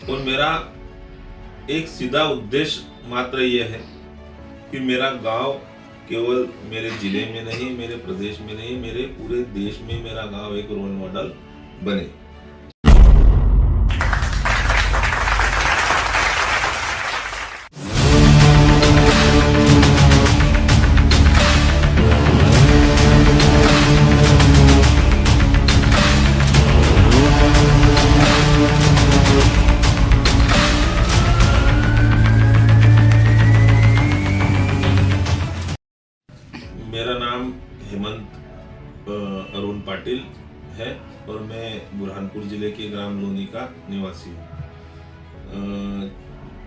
और मेरा एक सीधा उद्देश्य मात्र यह है कि मेरा गांव केवल मेरे जिले में नहीं, मेरे प्रदेश में नहीं, मेरे पूरे देश में मेरा गांव एक रोल मॉडल बने। मेरा नाम हेमंत अरुण पाटिल है और मैं बुरहानपुर जिले के ग्राम लोनी का निवासी हूँ।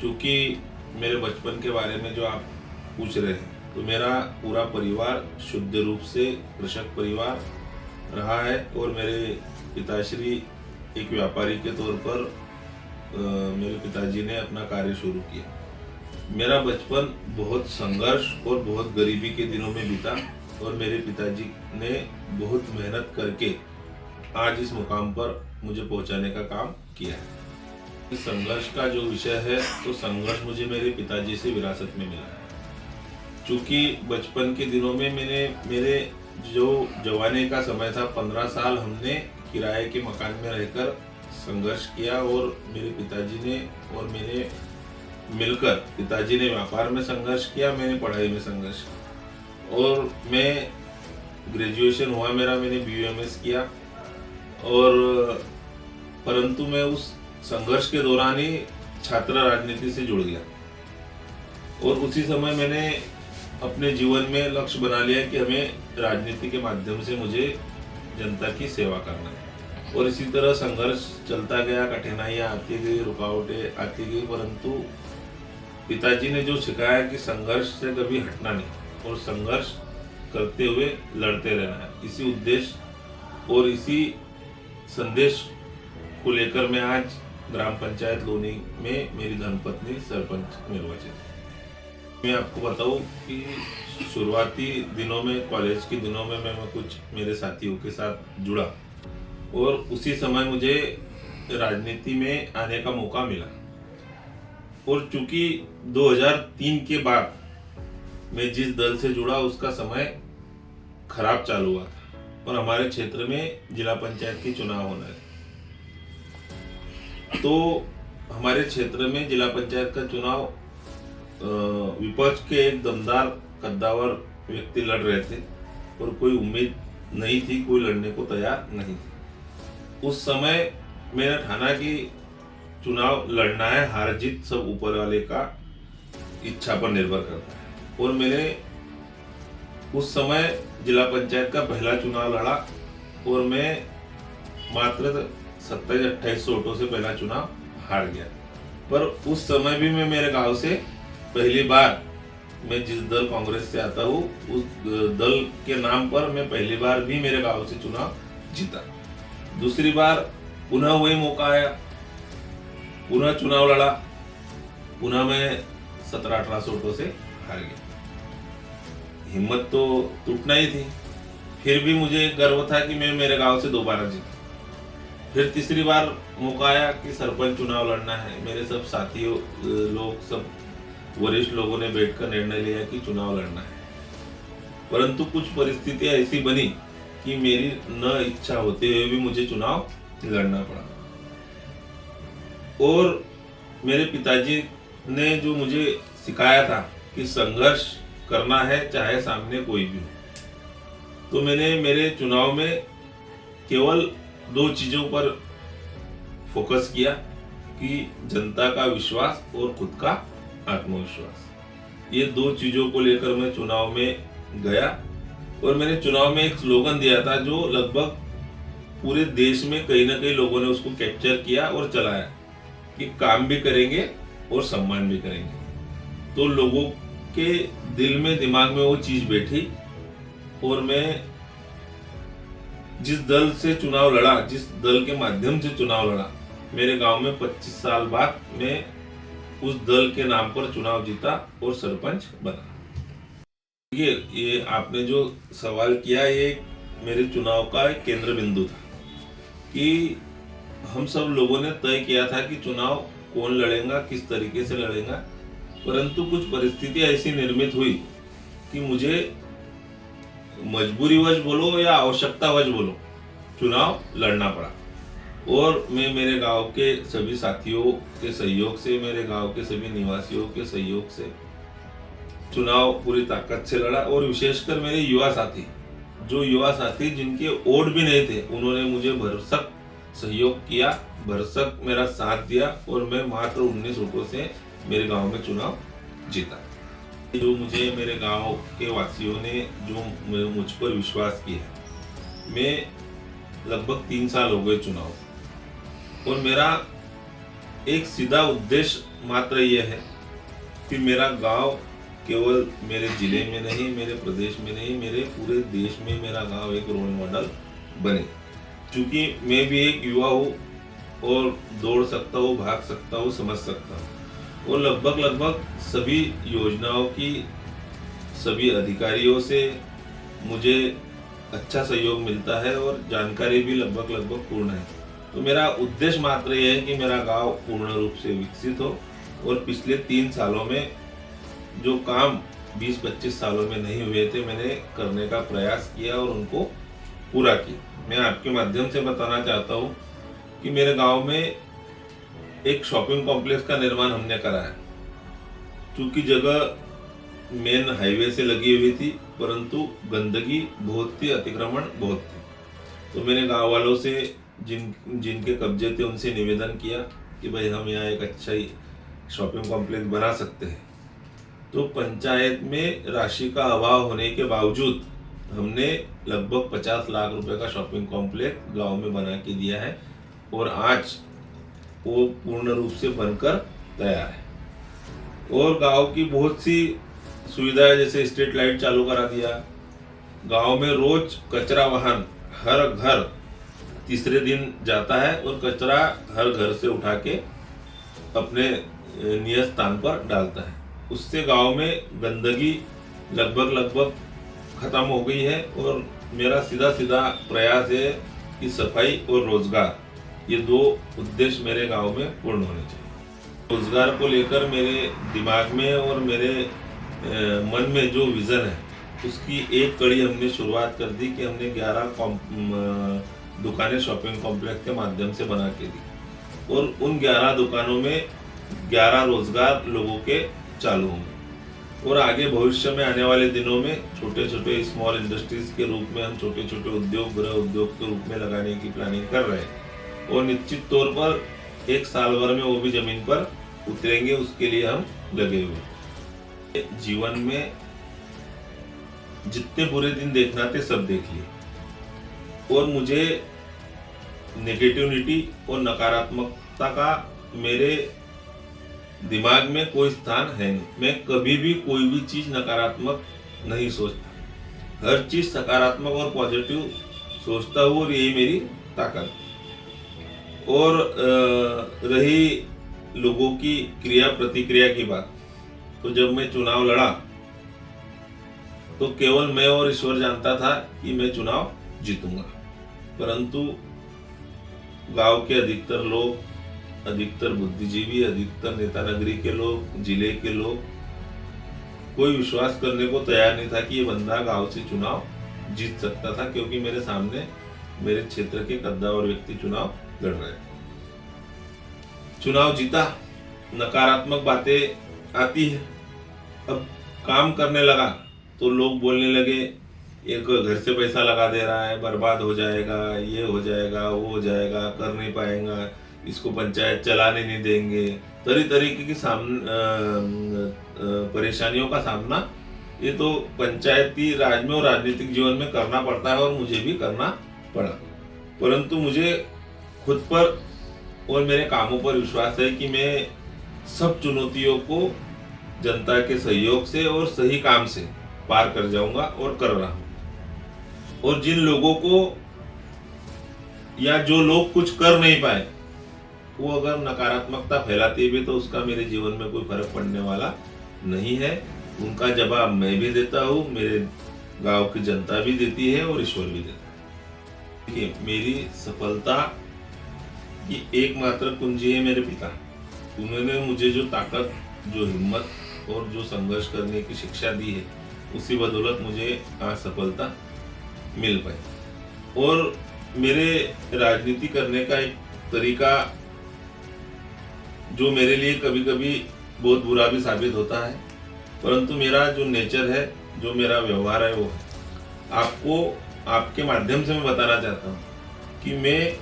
चूँकि मेरे बचपन के बारे में जो आप पूछ रहे हैं, तो मेरा पूरा परिवार शुद्ध रूप से कृषक परिवार रहा है और मेरे पिताश्री एक व्यापारी के तौर पर मेरे पिताजी ने अपना कार्य शुरू किया। मेरा बचपन बहुत संघर्ष और बहुत गरीबी के दिनों में बीता और मेरे पिताजी ने बहुत मेहनत करके आज इस मुकाम पर मुझे पहुंचाने का काम किया है। इस संघर्ष का जो विषय है, तो संघर्ष मुझे मेरे पिताजी से विरासत में मिला है। चूँकि बचपन के दिनों में मेरे जो जवानी का समय था, 15 साल हमने किराए के मकान में रहकर संघर्ष किया और मेरे पिताजी ने और मैंने मिलकर, पिताजी ने व्यापार में संघर्ष किया, मैंने पढ़ाई में संघर्ष किया और मैं ग्रेजुएशन हुआ मेरा, मैंने BUMS किया और परंतु मैं उस संघर्ष के दौरान ही छात्र राजनीति से जुड़ गया और उसी समय मैंने अपने जीवन में लक्ष्य बना लिया कि हमें राजनीति के माध्यम से मुझे जनता की सेवा करना है। और इसी तरह संघर्ष चलता गया, कठिनाइयाँ आती गई, रुकावटें आती गई, परंतु पिताजी ने जो सिखाया कि संघर्ष से कभी हटना नहीं और संघर्ष करते हुए लड़ते रहना है, इसी उद्देश्य और इसी संदेश को लेकर मैं आज ग्राम पंचायत लोनी में मेरी धर्मपत्नी सरपंच निर्वाचित। मैं आपको बताऊं कि शुरुआती दिनों में, कॉलेज के दिनों में मैं कुछ मेरे साथियों के साथ जुड़ा और उसी समय मुझे राजनीति में आने का मौका मिला और चूंकि 2003 के बाद मैं जिस दल से जुड़ा उसका समय खराब चालू हुआ था और हमारे क्षेत्र में जिला पंचायत के चुनाव होना है, तो हमारे क्षेत्र में जिला पंचायत का चुनाव विपक्ष के एक दमदार कद्दावर व्यक्ति लड़ रहे थे और कोई उम्मीद नहीं थी, कोई लड़ने को तैयार नहीं थी। उस समय मैंने ठाना कि चुनाव लड़ना है, हार जीत सब ऊपर वाले का इच्छा पर निर्भर करता है और मैंने उस समय जिला पंचायत का पहला चुनाव लड़ा और मैं मात्र 27-28 वोटों से पहला चुनाव हार गया। पर उस समय भी मैं मेरे गांव से पहली बार, मैं जिस दल कांग्रेस से आता हूँ उस दल के नाम पर मैं पहली बार भी मेरे गांव से चुनाव जीता। दूसरी बार पुनः वही मौका आया, पुनः चुनाव लड़ा, पुनः मैं 17-18 वोटों से हार गया। हिम्मत तो टूटना ही थी, फिर भी मुझे गर्व था कि मैं मेरे गांव से दोबारा जीता। फिर तीसरी बार मौका आया कि सरपंच चुनाव लड़ना है। मेरे सब साथियों लोग, सब वरिष्ठ लोगों ने बैठकर निर्णय लिया कि चुनाव लड़ना है, परंतु कुछ परिस्थितियां ऐसी बनी कि मेरी न इच्छा होते हुए भी मुझे चुनाव लड़ना पड़ा। और मेरे पिताजी ने जो मुझे सिखाया था कि संघर्ष करना है चाहे सामने कोई भी हो, तो मैंने मेरे चुनाव में केवल 2 चीजों पर फोकस किया कि जनता का विश्वास और खुद का आत्मविश्वास। ये 2 चीजों को लेकर मैं चुनाव में गया और मैंने चुनाव में एक स्लोगन दिया था जो लगभग पूरे देश में कहीं ना कहीं लोगों ने उसको कैप्चर किया और चलाया कि काम भी करेंगे और सम्मान भी करेंगे। तो लोगों के दिल में, दिमाग में वो चीज बैठी और मैं जिस दल से चुनाव लड़ा, जिस दल के माध्यम से चुनाव लड़ा, मेरे गांव में 25 साल बाद मैं उस दल के नाम पर चुनाव जीता और सरपंच बना। ये आपने जो सवाल किया, ये मेरे चुनाव का एक केंद्र बिंदु था कि हम सब लोगों ने तय किया था कि चुनाव कौन लड़ेगा, किस तरीके से लड़ेगा, परंतु कुछ परिस्थिति ऐसी निर्मित हुई कि मुझे मजबूरीवश बोलो या आवश्यकतावश बोलो चुनाव लड़ना पड़ा। और मैं मेरे गांव के सभी साथियों के सहयोग से, मेरे गांव के सभी निवासियों के सहयोग से चुनाव पूरी ताकत से लड़ा। और विशेषकर मेरे युवा साथी जिनके वोट भी नहीं थे, उन्होंने मुझे भरसक सहयोग किया, भरसक मेरा साथ दिया और मैं मात्र 19 वोटों से मेरे गांव में चुनाव जीता। जो मुझे मेरे गांव के वासियों ने जो मुझ पर विश्वास किया, मैं लगभग 3 साल हो गए चुनाव, और मेरा एक सीधा उद्देश्य मात्र यह है कि मेरा गांव केवल मेरे जिले में नहीं, मेरे प्रदेश में नहीं, मेरे पूरे देश में मेरा गांव एक रोल मॉडल बने। क्योंकि मैं भी एक युवा हूँ और दौड़ सकता हूँ, भाग सकता हूँ, समझ सकता हूँ, और लगभग सभी योजनाओं की सभी अधिकारियों से मुझे अच्छा सहयोग मिलता है और जानकारी भी लगभग पूर्ण है। तो मेरा उद्देश्य मात्र यह है कि मेरा गांव पूर्ण रूप से विकसित हो और पिछले 3 सालों में जो काम 20-25 सालों में नहीं हुए थे, मैंने करने का प्रयास किया और उनको पूरा किया। मैं आपके माध्यम से बताना चाहता हूँ कि मेरे गांव में एक शॉपिंग कॉम्प्लेक्स का निर्माण हमने कराया। क्योंकि जगह मेन हाईवे से लगी हुई थी, परंतु गंदगी बहुत थी, अतिक्रमण बहुत थे। तो मैंने गांव वालों से जिनके कब्जे थे उनसे निवेदन किया कि भाई हम यहाँ एक अच्छा ही शॉपिंग कॉम्प्लेक्स बना सकते हैं। तो पंचायत में राशि का अभाव होने के बावजूद हमने लगभग 50 लाख रुपए का शॉपिंग कॉम्प्लेक्स गांव में बना के दिया है और आज वो पूर्ण रूप से बनकर तैयार है। और गांव की बहुत सी सुविधाएं, जैसे स्ट्रीट लाइट चालू करा दिया। गांव में रोज कचरा वाहन हर घर तीसरे दिन जाता है और कचरा हर घर से उठा के अपने नियत स्थान पर डालता है। उससे गांव में गंदगी लगभग खत्म हो गई है। और मेरा सीधा प्रयास है कि सफाई और रोजगार, ये 2 उद्देश्य मेरे गांव में पूर्ण होने चाहिए। रोजगार को लेकर मेरे दिमाग में और मेरे मन में जो विजन है, उसकी एक कड़ी हमने शुरुआत कर दी कि हमने 11 दुकानें शॉपिंग कॉम्प्लेक्स के माध्यम से बना के दी और उन 11 दुकानों में 11 रोजगार लोगों के चालू होंगे। और आगे भविष्य में आने वाले दिनों में छोटे स्मॉल इंडस्ट्रीज के रूप में हम छोटे उद्योग, गृह उद्योग के रूप में लगाने की प्लानिंग कर रहे हैं और निश्चित तौर पर 1 साल भर में वो भी जमीन पर उतरेंगे, उसके लिए हम लगे हुए। जीवन में जितने बुरे दिन देखना थे सब देख लिए और मुझे नेगेटिविटी और नकारात्मकता का मेरे दिमाग में कोई स्थान है नहीं। मैं कभी भी कोई भी चीज नकारात्मक नहीं सोचता, हर चीज सकारात्मक और पॉजिटिव सोचता हूँ और यही मेरी ताकत। और रही लोगों की क्रिया प्रतिक्रिया की बात, तो जब मैं चुनाव लड़ा तो केवल मैं और ईश्वर जानता था कि मैं चुनाव जीतूंगा, परंतु गांव के अधिकतर लोग, अधिकतर बुद्धिजीवी, अधिकतर नेता नगरी के लोग, जिले के लोग कोई विश्वास करने को तैयार नहीं था कि ये बंदा गांव से चुनाव जीत सकता था, क्योंकि मेरे सामने मेरे क्षेत्र के कद्दावर व्यक्ति चुनाव लड़ रहे थे। चुनाव जीता, नकारात्मक बातें आती है। अब काम करने लगा तो लोग बोलने लगे, एक घर से पैसा लगा दे रहा है, बर्बाद हो जाएगा, ये हो जाएगा, वो हो जाएगा, कर नहीं पाएगा, इसको पंचायत चलाने नहीं देंगे। तरीके की परेशानियों का सामना ये तो पंचायती राज में और राजनीतिक जीवन में करना पड़ता है और मुझे भी करना पड़ा। परंतु मुझे खुद पर और मेरे कामों पर विश्वास है कि मैं सब चुनौतियों को जनता के सहयोग से और सही काम से पार कर जाऊंगा और कर रहा हूं। और जिन लोगों को या जो लोग कुछ कर नहीं पाए, वो अगर नकारात्मकता फैलाते भी तो उसका मेरे जीवन में कोई फर्क पड़ने वाला नहीं है। उनका जवाब मैं भी देता हूँ, मेरे गांव की जनता भी देती है और ईश्वर भी देता है। देखिए, मेरी सफलता की एकमात्र कुंजी है मेरे पिता। उन्होंने मुझे जो ताकत, जो हिम्मत और जो संघर्ष करने की शिक्षा दी है, उसी बदौलत मुझे आज सफलता मिल पाई। और मेरे राजनीति करने का एक तरीका जो मेरे लिए कभी कभी बहुत बुरा भी साबित होता है, परंतु मेरा जो नेचर है, जो मेरा व्यवहार है, वो है। आपको आपके माध्यम से मैं बताना चाहता हूँ कि मैं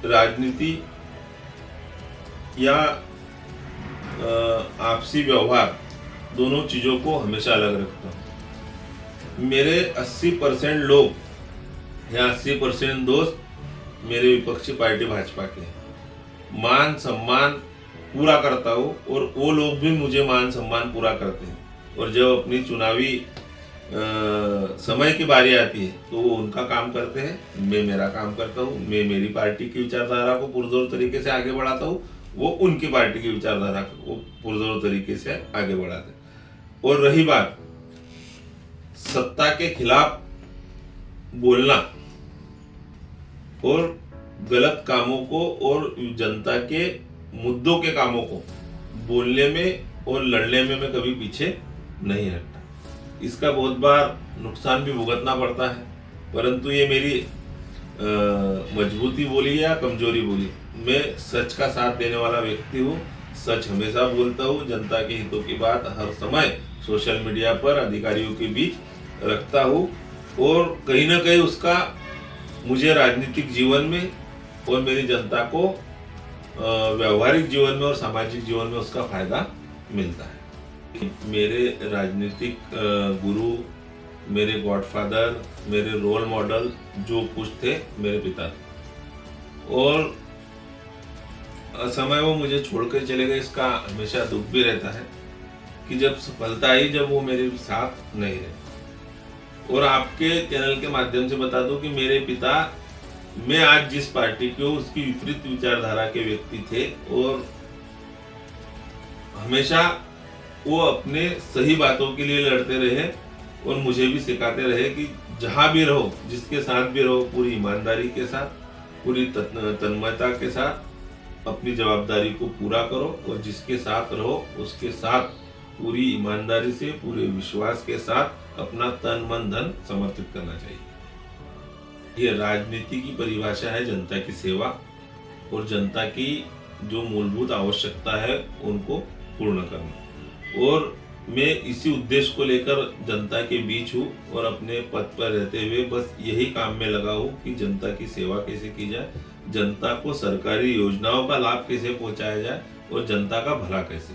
राजनीति या आपसी व्यवहार दोनों चीज़ों को हमेशा अलग रखता हूँ। मेरे 80% लोग या 80% दोस्त मेरे विपक्षी पार्टी भाजपा के हैं। मान सम्मान पूरा करता हूँ और वो लोग भी मुझे मान सम्मान पूरा करते हैं। और जब अपनी चुनावी समय की बारी आती है तो वो उनका काम करते हैं, मैं मेरा काम करता हूँ। मैं मेरी पार्टी की विचारधारा को पुरजोर तरीके से आगे बढ़ाता हूँ, वो उनकी पार्टी की विचारधारा को पुरजोर तरीके से आगे बढ़ाते हैं। और रही बात सत्ता के खिलाफ बोलना और गलत कामों को और जनता के मुद्दों के कामों को बोलने में और लड़ने में मैं कभी पीछे नहीं हटता। इसका बहुत बार नुकसान भी भुगतना पड़ता है, परंतु ये मेरी मजबूती बोली या कमजोरी बोली, मैं सच का साथ देने वाला व्यक्ति हूँ। सच हमेशा बोलता हूँ। जनता के हितों की बात हर समय सोशल मीडिया पर अधिकारियों के बीच रखता हूँ और कहीं ना कहीं उसका मुझे राजनीतिक जीवन में और मेरी जनता को व्यवहारिक जीवन में और सामाजिक जीवन में उसका फायदा मिलता है। मेरे राजनीतिक गुरु, मेरे गॉडफादर, मेरे रोल मॉडल जो कुछ थे, मेरे पिता थे। और समय वो मुझे छोड़कर चले गए, इसका हमेशा दुख भी रहता है कि जब सफलता आई, जब वो मेरे साथ नहीं रहे। और आपके चैनल के माध्यम से बता दूं कि मेरे पिता, मैं आज जिस पार्टी के हूँ उसकी विपरीत विचारधारा के व्यक्ति थे और हमेशा वो अपने सही बातों के लिए लड़ते रहे और मुझे भी सिखाते रहे कि जहाँ भी रहो, जिसके साथ भी रहो, पूरी ईमानदारी के साथ, पूरी तन्मयता के साथ अपनी जवाबदारी को पूरा करो और जिसके साथ रहो उसके साथ पूरी ईमानदारी से, पूरे विश्वास के साथ अपना तन मन धन समर्पित करना चाहिए। ये राजनीति की परिभाषा है जनता की सेवा और जनता की जो मूलभूत आवश्यकता है उनको पूर्ण करना। और मैं इसी उद्देश्य को लेकर जनता के बीच हूँ और अपने पद पर रहते हुए बस यही काम में लगा हूँ कि जनता की सेवा कैसे की जाए, जनता को सरकारी योजनाओं का लाभ कैसे पहुँचाया जाए और जनता का भला कैसे।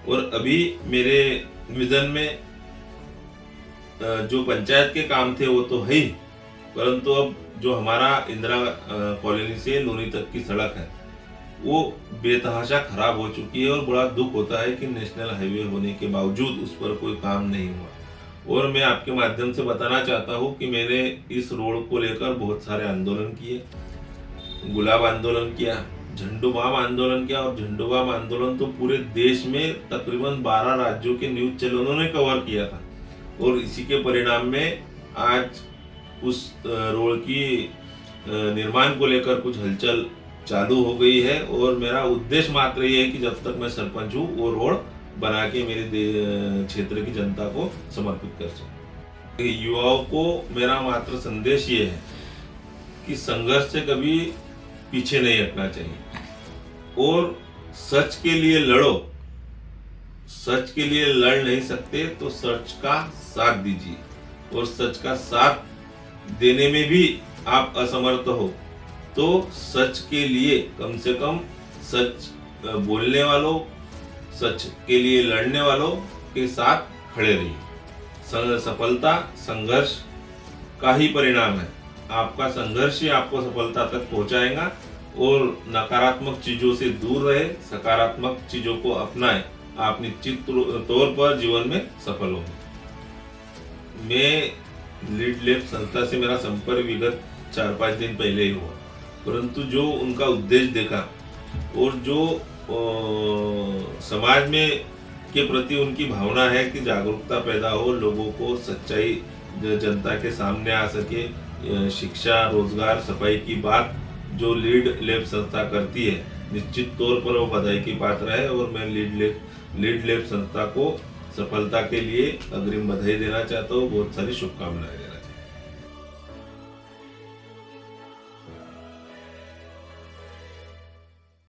और अभी मेरे विजन में जो पंचायत के काम थे वो तो है ही, परंतु अब जो हमारा इंदिरा कॉलोनी से लोनी तक की सड़क है वो बेतहाशा खराब हो चुकी है और बड़ा दुख होता है कि नेशनल हाईवे होने के बावजूद उस पर कोई काम नहीं हुआ। और मैं आपके माध्यम से बताना चाहता हूँ कि मैंने इस रोड को लेकर बहुत सारे आंदोलन किए, गुलाब आंदोलन किया, झंडू बाम आंदोलन किया। और झंडू बाम आंदोलन तो पूरे देश में तकरीबन 12 राज्यों के न्यूज चैनलों ने कवर किया था और इसी के परिणाम में आज उस रोड की निर्माण को लेकर कुछ हलचल चालू हो गई है। और मेरा उद्देश्य मात्र ये है कि जब तक मैं सरपंच हूँ वो रोड बना के मेरे क्षेत्र की जनता को समर्पित कर सकूं। युवाओं को मेरा मात्र संदेश ये है कि संघर्ष से कभी पीछे नहीं हटना चाहिए और सच के लिए लड़ो। सच के लिए लड़ नहीं सकते तो सच का साथ दीजिए, और सच का साथ देने में भी आप असमर्थ हो तो सच के लिए कम से कम सच बोलने वालों, सच के लिए लड़ने वालों के साथ खड़े रहिए। सफलता संघर्ष का ही परिणाम है। आपका संघर्ष ही आपको सफलता तक पहुंचाएगा। और नकारात्मक चीजों से दूर रहे, सकारात्मक चीजों को अपनाएं, आप निश्चित तौर पर जीवन में सफल होंगे। मैं लीड लैब संस्था से मेरा संपर्क विगत 4-5 दिन पहले ही हुआ, परंतु जो उनका उद्देश्य देखा और जो समाज में के प्रति उनकी भावना है कि जागरूकता पैदा हो, लोगों को सच्चाई जनता के सामने आ सके, शिक्षा, रोजगार, सफाई की बात जो लीड लैब संस्था करती है निश्चित तौर पर वो बधाई की पात्र है और मैं लीड लैब संस्था को सफलता के लिए अग्रिम बधाई देना चाहता हूँ, बहुत सारी शुभकामनाएं देना